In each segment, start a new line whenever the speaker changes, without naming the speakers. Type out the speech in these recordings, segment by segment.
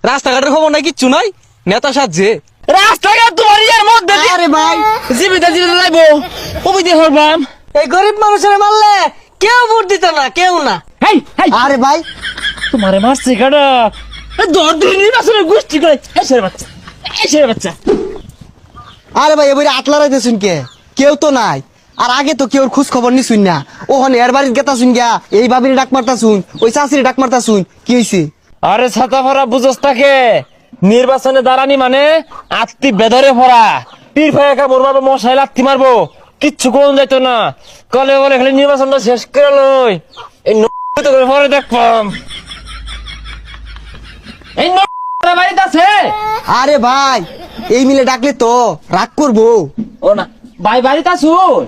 রাস্তাঘাটের খবর নাই, কিচ্ছু নাই, নেতা সাজছে।
রাস্তাঘাট তোমার ইয়ার মধ্যে
আরে ভাই
জীবিত জীবিত লাইবো ওই দিয়ে হরবাম।
এই গরিব মানুষের মারলে কেউ ভোট দিত না, কেউ না।
হেই হেই
আরে ভাই
তোমারে মারছে কাটা দর দিন নির্বাচনের গোষ্ঠী করে এসের বাচ্চা এসের বাচ্চা।
আরে ভাই এবারে আটলা রাইতেছুন কে, কেউ তো নাই। আর আগে তো কেউ খোঁজ খবর নি শুন না, ওখানে এর বাড়ির গেতা শুন গিয়া এই ভাবির ডাক মারতা শুন, ওই চাষির ডাক মারতা শুন, কি হয়েছে?
আরে ছাতা ভরা বুঝস তাকে নির্বাচনে দাঁড়ানি মানে আত্মি বেদরে ভরা তীর ফাঁকা মরবাবো মশাই লাত্তি মারবো কিচ্ছু কোন যাইতো না। কলে বলে খালি নির্বাচনটা শেষ করে লই এই তো করে পরে দেখবাম। এই বাড়িতে আছে?
আরে ভাই এই মিলে ডাকলে তো রাগ করবো।
ও না ভাই বাড়িতে আসুন।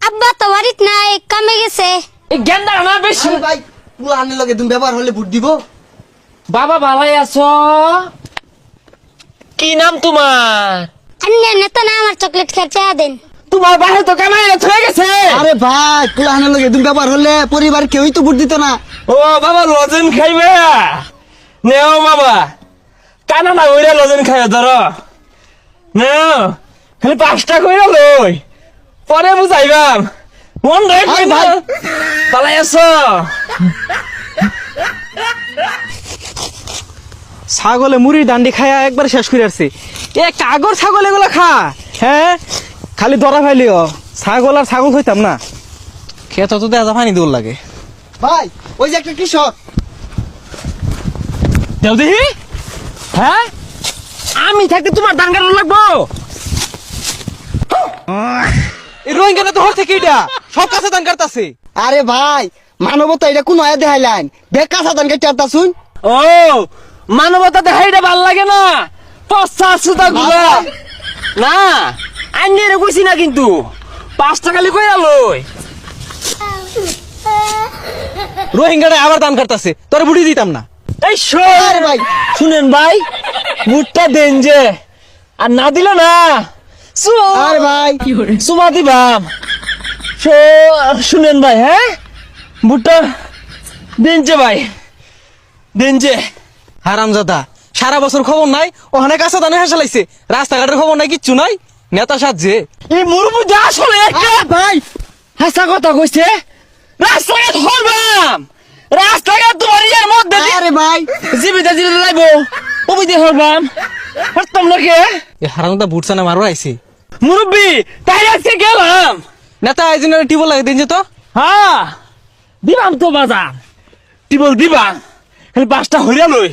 আব্বা তো বাড়িত নাই, কামে গেছে।
এই গেন্দা না বেশি।
আরে ভাই পুলানের লগে তুমি ব্যবহার হলে ভোট দিব।
বাবা ভালাই আছো? কি নাম তোমার?
আন্যা নেতা না, আমার চকলেট খেতে দেন।
তোমার বাহে তো কামাই হয়ে গেছে।
আরে ভাই পুলানের লগে তুমি ব্যবহার হলে পরিবার কেউই তো ভোট দিত না।
ও বাবা লজেন খাইবে নেও বাবা কানা না ওইরা লজেন খাইবে ধরো নেও খালি 5টা কইরা লই পরে বুঝাইবাম মন রাখ
আরে
ভাই
ভাই।
পালাই আছো।
ছাগলে মুড়ির ডান্ডি খায়া একবার শেষ করে আসছে। এ কাগর ছাগল এগুলো খা, হ্যাঁ খালি ধরা ফাইলিও। ছাগল আর ছাগল হইতাম না, খেত তো দেখা পানি দৌড় লাগে।
ভাই ওই যে একটা কৃষক।
দেও দেখি হ্যাঁ আমি থাকতে তোমার ধান কাটা লাগবো।
এই রোহিঙ্গা তো হর থেকে এটা সব কাছে দান কাটতাছে।
আরে ভাই মানবতা এটা কোন আয়া দেখাইলেন, বেকা সাধান কেটে আরতা শুন।
ও মানবতা দেখাইটা ভাল লাগে না, পচা সুতা গুলা না আইনের কইছি না কিন্তু 5টা খালি কইরা লই।
রোহিঙ্গাটা আবার দান কাটতাছে, তোরে বুড়ি দিতাম না।
এই শোন
আরে ভাই
শুনেন ভাই বুটটা দেন যে আর না দিলে না
আরে ভাই
সুমা দিবাম। শুনেন ভাই হ্যাঁ বুটটা দেন যে ভাই দেন যে।
হারামজাদা সারা বছর খবর নাই, ওখানে কাছে দানে হেসে লাইছে। রাস্তাঘাটের খবর নাই, কিচ্ছু নাই, নেতা সাজছে।
এই মুরুবু যা আসলে একটা
ভাই
হাসা কথা কইছে রাস্তাঘাট হরবাম। রাস্তাঘাট তোমার ইয়ার মধ্যে
আরে ভাই
জীবিত জীবিত লাইবো ওই দিয়ে হরবাম হারতাম না কে
এই হারামজাদা বুট চানা মারো আইছে।
মুরব্বি তাই আজকে গেলাম।
নেতা আইজনের টিবল লাগে দিন যে তো।
হ্যাঁ দিবাম তো বাজার টিবল দিবাম খালি 5টা হইরা লই